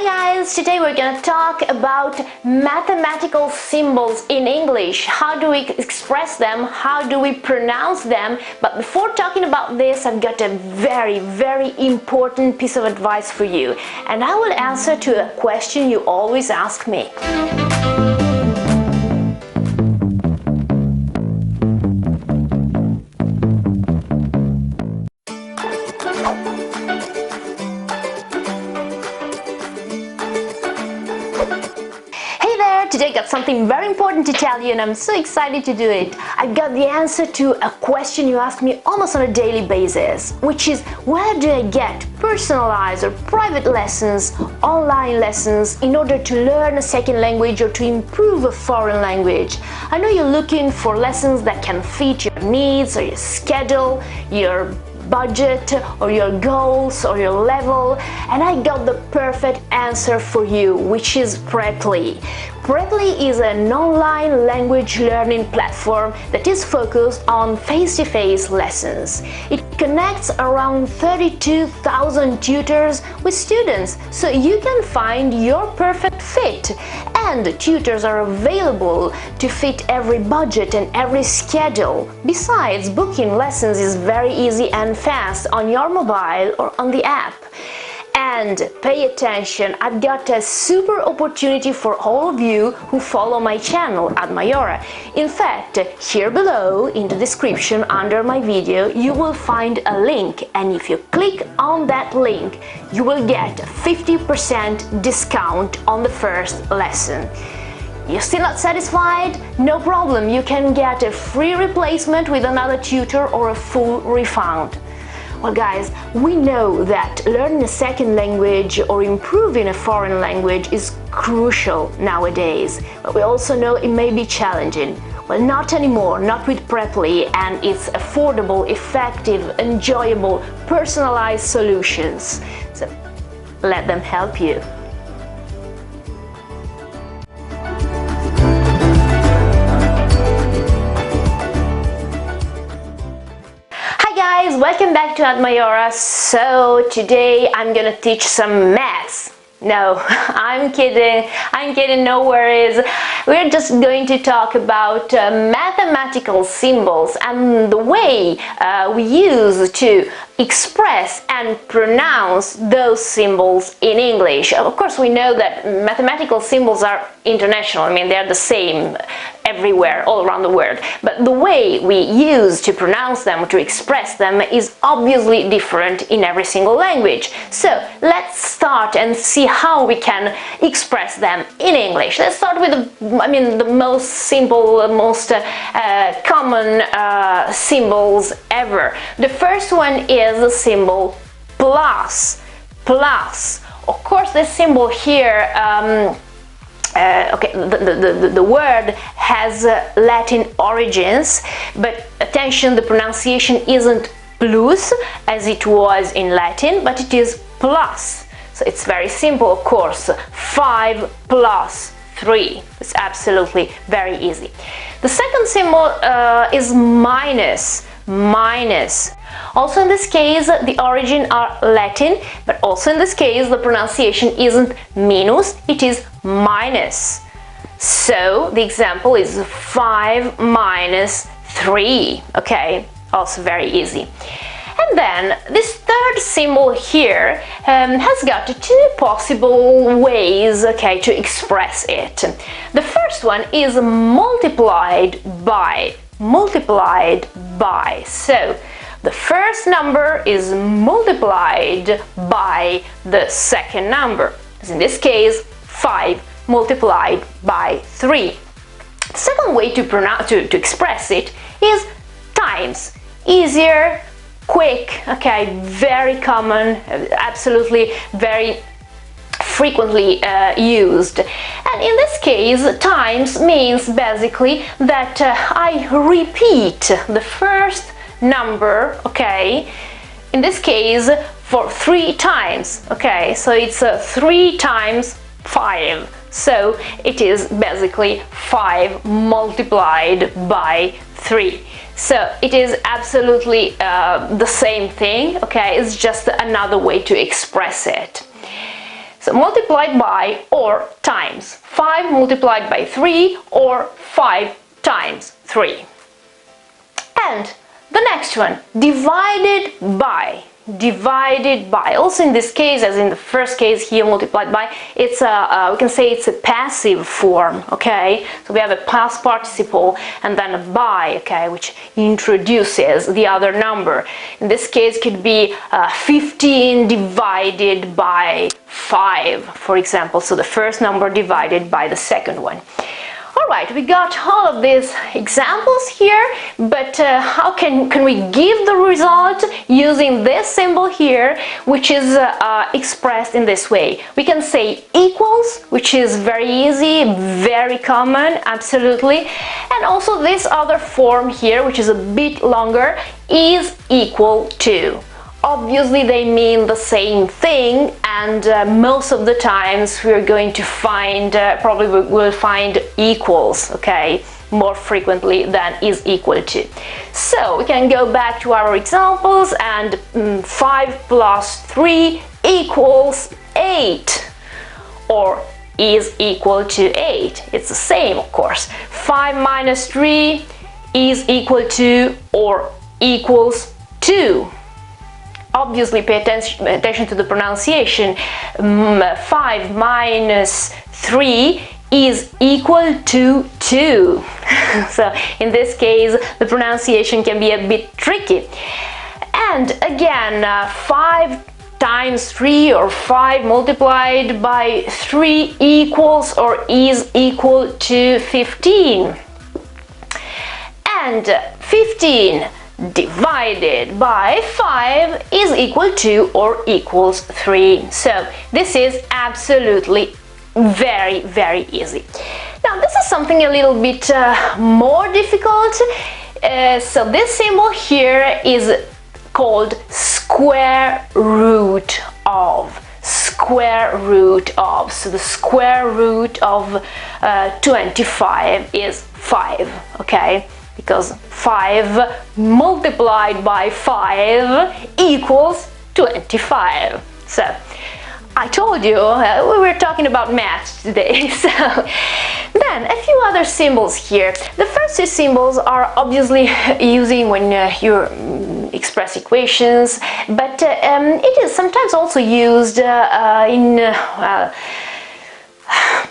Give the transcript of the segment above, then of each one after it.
Hi guys, today we're gonna talk about mathematical symbols in English. How do we express them? How do we pronounce them? But before talking about this, I've got a very important piece of advice for you. And I will answer to a question you always ask me. Today I got something very important to tell you and I'm so excited to do it. I've got the answer to a question you ask me almost on a daily basis, which is where do I get personalized or private lessons, online lessons in order to learn a second language or to improve a foreign language. I know you're looking for lessons that can fit your needs or your schedule, your budget or your goals or your level, and I got the perfect answer for you, which is Preply. Preply is an online language learning platform that is focused on face-to-face lessons. It connects around 32,000 tutors with students, so you can find your perfect fit. And tutors are available to fit every budget and every schedule. Besides, booking lessons is very easy and fast on your mobile or on the app. And pay attention, I've got a super opportunity for all of you who follow my channel at Maiora. In fact, here below in the description under my video you will find a link, and if you click on that link you will get 50% discount on the first lesson. You're still not satisfied? No problem, you can get a free replacement with another tutor or a full refund. Well guys, we know that learning a second language or improving a foreign language is crucial nowadays, but we also know it may be challenging. Well, not anymore, not with Preply and its affordable, effective, enjoyable, personalized solutions. So let them help you. Welcome back to Maiora. So today I'm gonna teach some maths. No, I'm kidding, no worries. We're just going to talk about mathematical symbols and the way we use to express and pronounce those symbols in English. Of course, we know that mathematical symbols are international. I mean, they're the same everywhere, all around the world. But the way we use to pronounce them, to express them, is obviously different in every single language. So let's start and see how we can express them in English. Let's start with the most simple, most common symbols ever. The first one is the symbol plus. Plus. Of course, this symbol here, the word has Latin origins, but attention, the pronunciation isn't plus as it was in Latin, but it is plus. So it's very simple, of course. 5 plus 3. It's absolutely very easy. The second symbol is minus. Minus. Also in this case the origin are Latin, but also in this case the pronunciation isn't minus, it is minus. So the example is 5 minus 3. Okay, also very easy. And then this third symbol here has got two possible ways, okay, to express it. The first one is multiplied by. Multiplied by. So the first number is multiplied by the second number. As in this case, 5 multiplied by 3. The second way to express it is times. Easier, quick, okay, very common, absolutely very frequently used. And in this case, times means basically that I repeat the first number, okay, in this case for 3 times, okay, so it's 3 times 5, so it is basically 5 multiplied by 3. So it is absolutely the same thing, okay, it's just another way to express it. So multiplied by or times. 5 multiplied by 3 or 5 times 3. And the next one, divided by. Divided by. Also in this case, as in the first case here, multiplied by, it's a we can say it's a passive form, okay? So we have a past participle and then a by, okay, which introduces the other number. In this case, could be 15 divided by 5, for example. So the first number divided by the second one. Alright, we got all of these examples here, but how can we give the result using this symbol here, which is expressed in this way? We can say equals, which is very easy, very common, absolutely, and also this other form here, which is a bit longer, is equal to. Obviously they mean the same thing, and most of the times we're going to find, probably we'll find equals, okay, more frequently than is equal to. So we can go back to our examples, and 5 plus 3 equals 8, or is equal to 8. It's the same, of course. 5 minus 3 is equal to or equals 2. Obviously pay attention to the pronunciation. 5 minus 3 is equal to 2. So in this case the pronunciation can be a bit tricky. And again, 5 times 3 or 5 multiplied by 3 equals or is equal to 15. And 15 divided by 5 is equal to or equals 3. So this is absolutely very, very easy. Now this is something a little bit more difficult. So this symbol here is called square root of. Square root of. So the square root of 25 is 5, okay? Because 5 multiplied by 5 equals 25. So I told you we were talking about math today. So then a few other symbols here. The first two symbols are obviously using when you express equations, but it is sometimes also used in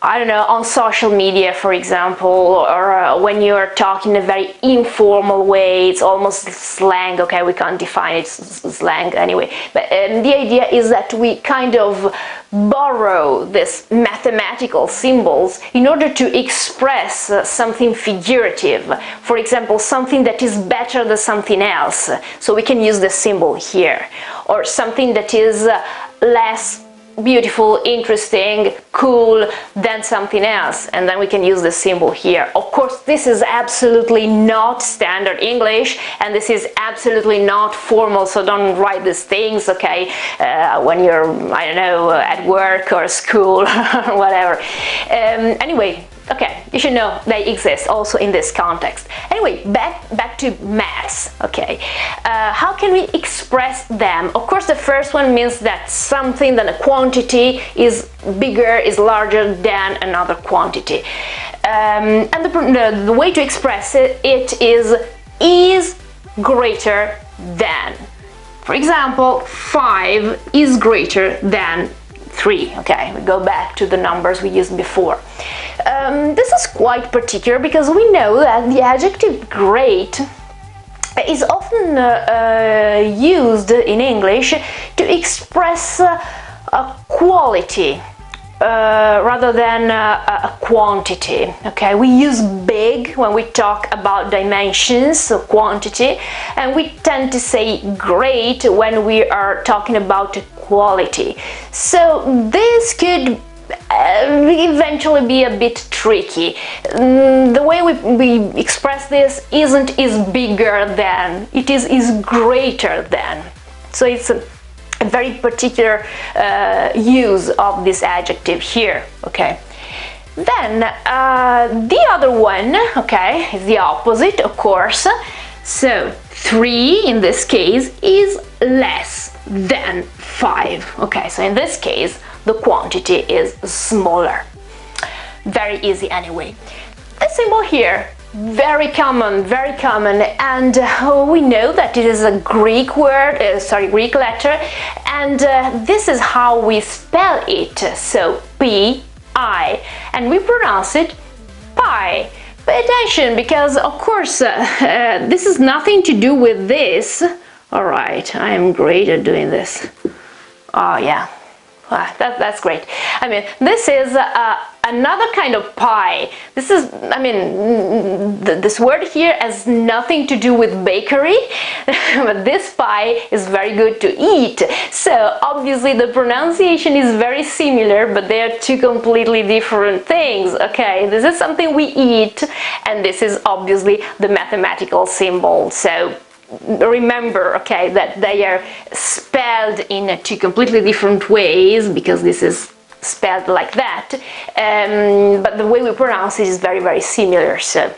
I don't know, on social media, for example, or when you're talking in a very informal way. It's almost slang, okay, we can't define it, slang anyway, but the idea is that we kind of borrow these mathematical symbols in order to express something figurative, for example, something that is better than something else, so we can use the symbol here, or something that is less beautiful, interesting, cool than something else, and then we can use the symbol here. Of course, this is absolutely not standard English, and this is absolutely not formal, so don't write these things, okay, when you're, I don't know, at work or school or whatever. Anyway, okay, you should know they exist also in this context. Anyway, back to maths, okay. How can we express them? Of course, the first one means that something, that a quantity is bigger, is larger than another quantity. And the way to express it is greater than. For example, 5 is greater than 3. Okay, we go back to the numbers we used before. This is quite particular because we know that the adjective great is often used in English to express a quality rather than a quantity. Okay, we use big when we talk about dimensions, so quantity, and we tend to say great when we are talking about quality. So this could eventually be a bit tricky. The way we express this isn't is bigger than, it is greater than. So it's a very particular use of this adjective here, okay. Then the other one, okay, is the opposite, of course. So 3 in this case is less than 5. Okay, so in this case, the quantity is smaller. Very easy anyway. This symbol here, very common, and we know that it is a Greek word, Greek letter, and this is how we spell it. So P-I, and we pronounce it pi. Pay attention, because of course this is nothing to do with this. All right, I am great at doing this. Oh yeah, that's great. I mean, this is another kind of pie. This is, I mean, this word here has nothing to do with bakery, but this pie is very good to eat. So obviously the pronunciation is very similar, but they are two completely different things. Okay, this is something we eat, and this is obviously the mathematical symbol. So remember, okay, that they are spelled in two completely different ways, because this is spelled like that, but the way we pronounce it is very similar, so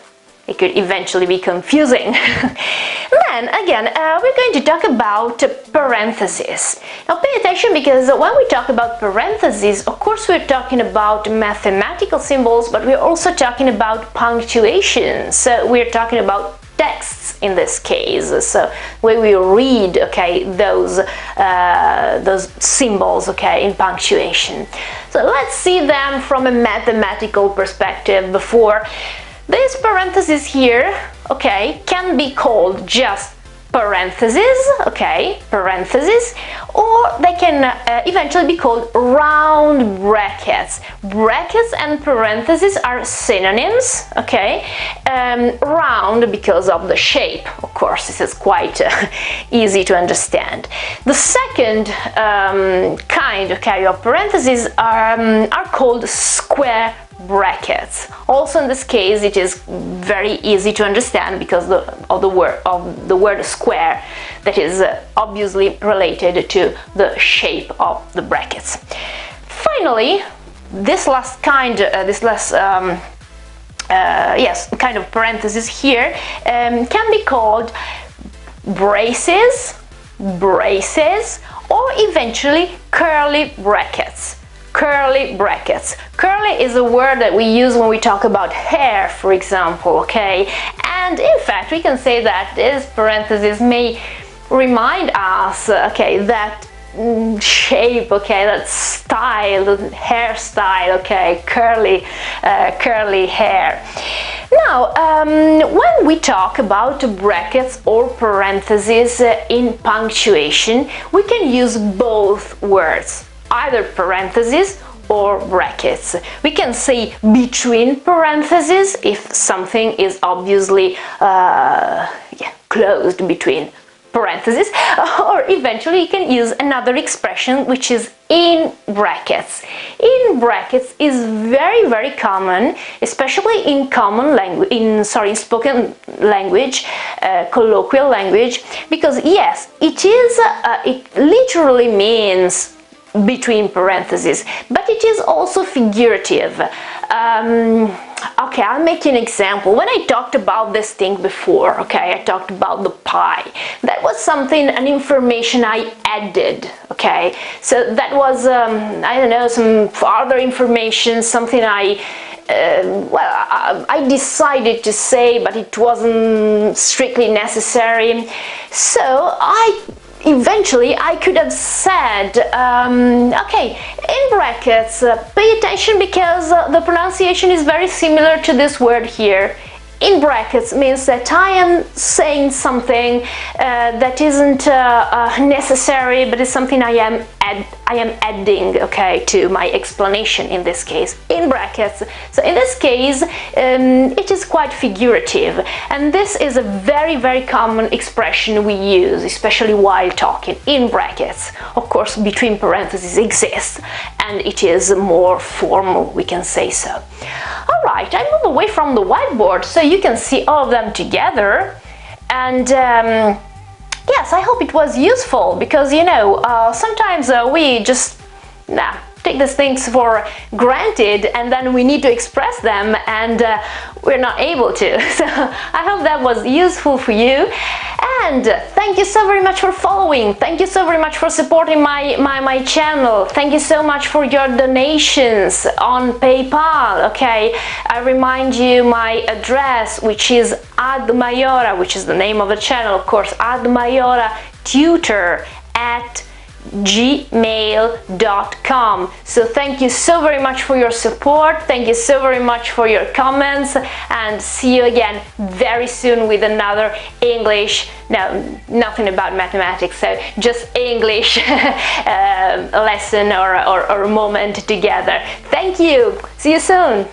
it could eventually be confusing. Then again, we're going to talk about parentheses. Now pay attention, because when we talk about parentheses, of course we're talking about mathematical symbols, but we're also talking about punctuation. So we're talking about texts in this case, so when we read, okay, those symbols, okay, in punctuation. So let's see them from a mathematical perspective. Before, these parentheses here, okay, can be called just parentheses, okay, parentheses, or they can eventually be called round brackets. Brackets and parentheses are synonyms, okay, round because of the shape, of course, this is quite easy to understand. The second kind, okay, of parentheses are called square brackets. Also in this case it is very easy to understand because of the word square, that is obviously related to the shape of the brackets. Finally, this last kind, kind of parenthesis here can be called braces, or eventually curly brackets. Curly brackets. Curly is a word that we use when we talk about hair, for example, okay? And in fact, we can say that this parenthesis may remind us, okay, that shape, okay, that style, the hairstyle, okay, curly hair. Now, when we talk about brackets or parentheses in punctuation, we can use both words, either parentheses or brackets. We can say between parentheses if something is obviously closed between parentheses, or eventually you can use another expression which is in brackets. In brackets is very common, especially in common language, in spoken language, colloquial language, because yes, it is it literally means between parentheses, but it is also figurative. Okay, I'll make you an example. When I talked about this thing before, okay, I talked about the pie. That was something, an information I added, okay? So that was, I don't know, some further information, something I decided to say, but it wasn't strictly necessary. So eventually I could have said, okay, in brackets, pay attention because the pronunciation is very similar to this word here. In brackets means that I am saying something that isn't necessary, but is something I am adding, okay, to my explanation in this case. In brackets. So in this case, it is quite figurative, and this is a very common expression we use, especially while talking. In brackets. Of course, between parentheses exists, and it is more formal, we can say so. Alright, I move away from the whiteboard so you can see all of them together, and yes, I hope it was useful, because you know, sometimes we just take these things for granted, and then we need to express them, and we're not able to. So I hope that was useful for you, and thank you so very much for following. Thank you so very much for supporting my channel. Thank you so much for your donations on PayPal. Okay, I remind you my address, which is Maiora, which is the name of the channel, of course, Maiora tutor at gmail.com. So thank you so very much for your support, thank you so very much for your comments, and see you again very soon with another English, no, nothing about mathematics, so just English lesson or moment together. Thank you, see you soon.